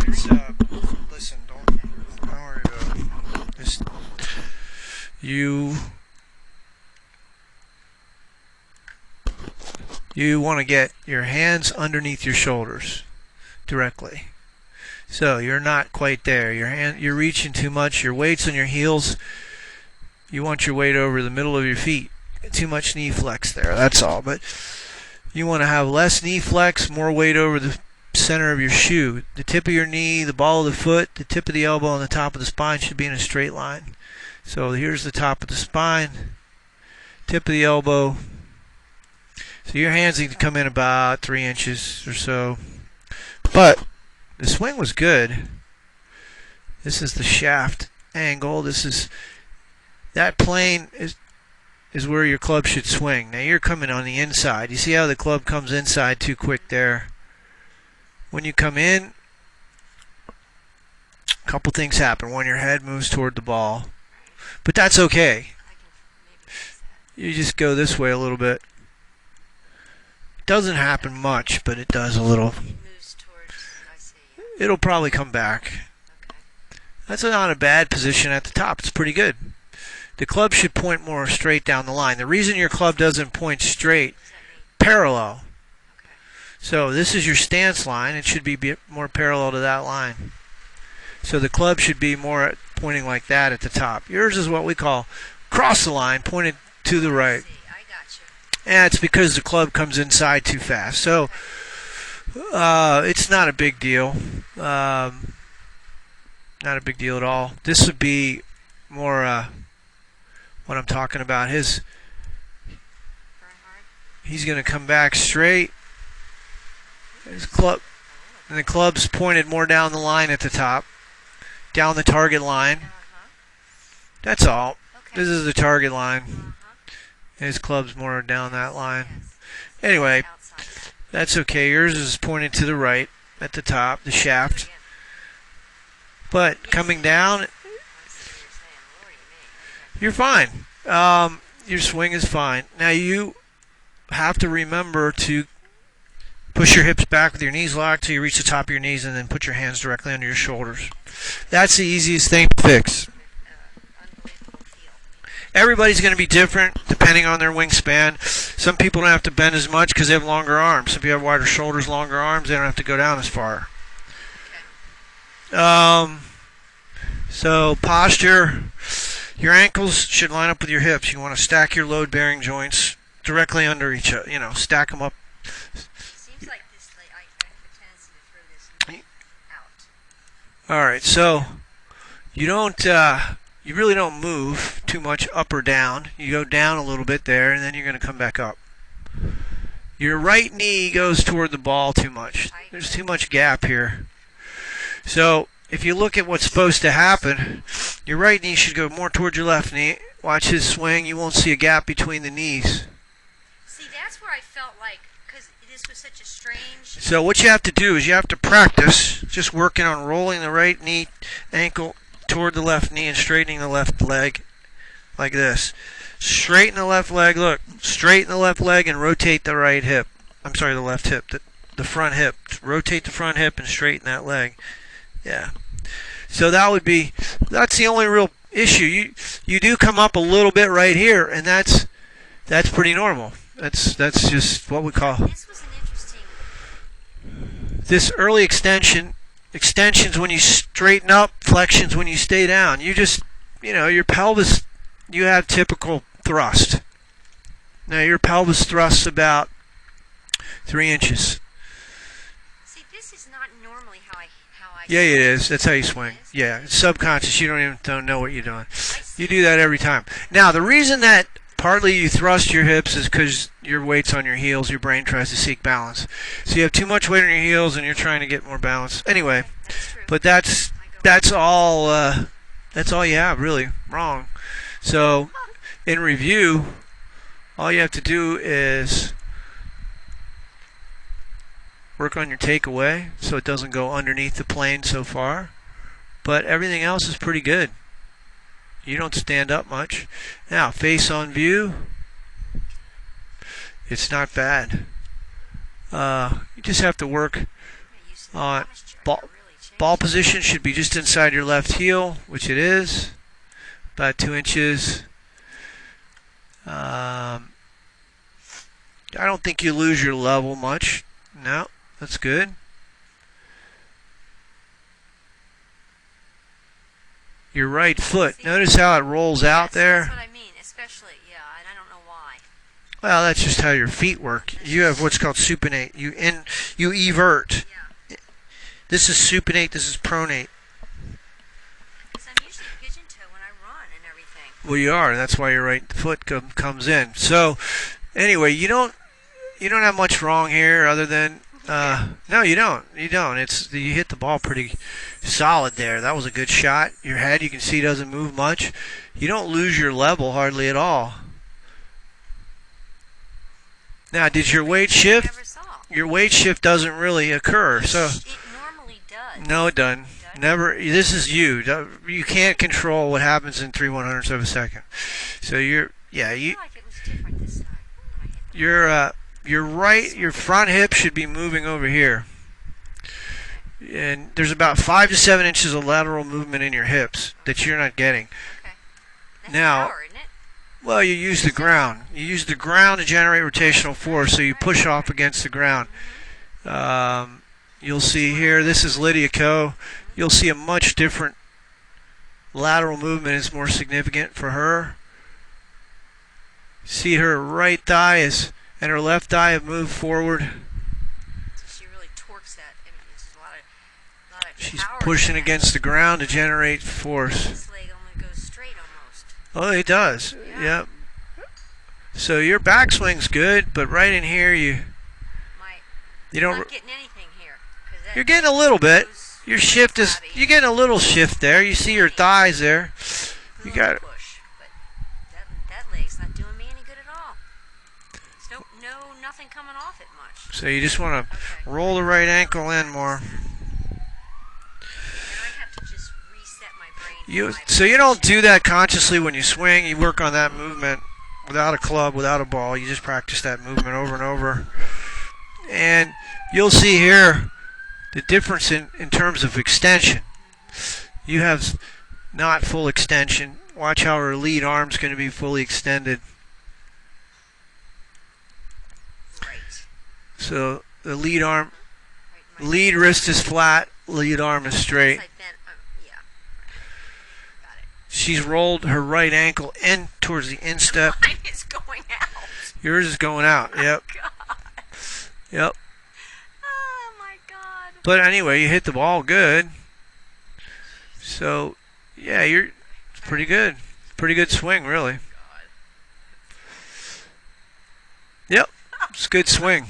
It's, listen, don't worry about it. Just, you want to get your hands underneath your shoulders directly. So you're not quite there. You're reaching too much. Your weight's on your heels. You want your weight over the middle of your feet. Too much knee flex there. That's all. But you want to have less knee flex, more weight over the center of your shoe. The tip of your knee, the ball of the foot, the tip of the elbow, and the top of the spine should be in a straight line. So here's the top of the spine, tip of the elbow. So your hands need to come in about 3 inches or so. But the swing was good. This is the shaft angle. That plane is where your club should swing. Now you're coming on the inside. You see how the club comes inside too quick there? When you come in, a couple things happen. One, your head moves toward the ball. But that's okay. You just go this way a little bit. It doesn't happen much, but it does a little. It'll probably come back. That's not a bad position at the top. It's pretty good. The club should point more straight down the line. The reason your club doesn't point straight, parallel. So this is your stance line. It should be more parallel to that line. So the club should be more pointing like that at the top. Yours is what we call cross the line, pointed to the right. And it's because the club comes inside too fast. So it's not a big deal. Not a big deal at all. This would be more what I'm talking about. He's going to come back straight. His club, and the club's pointed more down the line at the top, down the target line. That's all. This is the target line. His club's more down that line. Anyway, that's okay. Yours is pointed to the right at the top, the shaft. But coming down, you're fine. Your swing is fine. Now you have to remember to push your hips back with your knees locked till you reach the top of your knees, and then put your hands directly under your shoulders. That's the easiest thing to fix. Everybody's going to be different depending on their wingspan. Some people don't have to bend as much because they have longer arms. If you have wider shoulders, longer arms, they don't have to go down as far. So posture, your ankles should line up with your hips. You want to stack your load-bearing joints directly under each other. Stack them up. Seems like this. I have a tendency to throw this out. All right, so you don't. You really don't move too much up or down. You go down a little bit there, and then you're going to come back up. Your right knee goes toward the ball too much. There's too much gap here. So if you look at what's supposed to happen, your right knee should go more toward your left knee. Watch his swing. You won't see a gap between the knees. See, that's where I felt like, because this was such a strange... So what you have to do is you have to practice just working on rolling the right knee ankle toward the left knee and straightening the left leg like this. Straighten the left leg. Look, straighten the left leg and rotate the right hip. I'm sorry, the left hip, the front hip. Rotate the front hip and straighten that leg. Yeah. So that's the only real issue. You do come up a little bit right here, and that's pretty normal. That's just what we call This was an interesting... this early extensions when you straighten up, flexions when you stay down. You just, your pelvis, you have typical thrust. Now your pelvis thrusts about 3 inches. See, this is not normally how I Yeah, it is. That's how you swing. Yeah, it's subconscious. You don't know what you're doing. You do that every time. Now, the reason that partly you thrust your hips is because your weight's on your heels. Your brain tries to seek balance. So you have too much weight on your heels, and you're trying to get more balance. Anyway, but that's all you have really wrong. So in review, all you have to do is work on your takeaway so it doesn't go underneath the plane so far. But everything else is pretty good. You don't stand up much. Now, face on view, it's not bad. You just have to work The Uh, posture ball, really changed. ball position should be just inside your left heel, which it is, about 2 inches. I don't think you lose your level much. No, that's good. Your right foot. Notice how it rolls out there. That's what I mean, especially, yeah, and I don't know why. Well, that's just how your feet work. You have what's called supinate. You evert. Yeah. This is supinate. This is pronate. So I'm usually pigeon toe when I run and everything. Well, you are. That's why your right foot comes in. So, anyway, you don't have much wrong here, other than no, you don't. You don't. You hit the ball pretty solid there. That was a good shot. Your head, you can see, doesn't move much. You don't lose your level hardly at all. Now, did your weight shift? Never saw. Your weight shift doesn't really occur. So It normally does. no, it doesn't. Never. This is you. You can't control what happens in 3/100ths of a second. So I feel like it was different this time when I hit the your front hip should be moving over here. And there's about 5 to 7 inches of lateral movement in your hips that you're not getting. Okay. That's Now, power, isn't it? well, you use the ground. You use the ground to generate rotational force, so you push off against the ground. You'll see here, this is Lydia Ko. You'll see a much different lateral movement is more significant for her. See her right thigh and her left thigh have moved forward. So she really torques that. I mean, it's a lot of She's power pushing to that. against the ground to generate force. This leg only goes straight almost. Oh, it does. Yeah. Yep. So your backswing's good, but right in here you don't. Not getting anything here. 'Cause that You're getting a little bit. goes Your shift is. flabby. You're getting a little shift there. You see your thighs there. You Little got it. push, but that leg's not doing me any good at all. There's nothing coming off it much. So you just want to Okay. roll the right ankle in more. And I have to just reset my brain. So you don't do that consciously when you swing. You work on that movement without a club, without a ball. You just practice that movement over and over. And you'll see here the difference in terms of extension. You have not full extension. Watch how her lead arm's going to be fully extended. Right. So the lead arm, Right, my lead wrist is flat, lead arm is straight. I bent, yeah. Got it. She's rolled her right ankle in towards the instep. Mine is going out. Yours is going out. Yep. God. Yep. Oh my God. But anyway, you hit the ball good. So, yeah, it's pretty good. Pretty good swing, really. God. Yep. It's a good swing.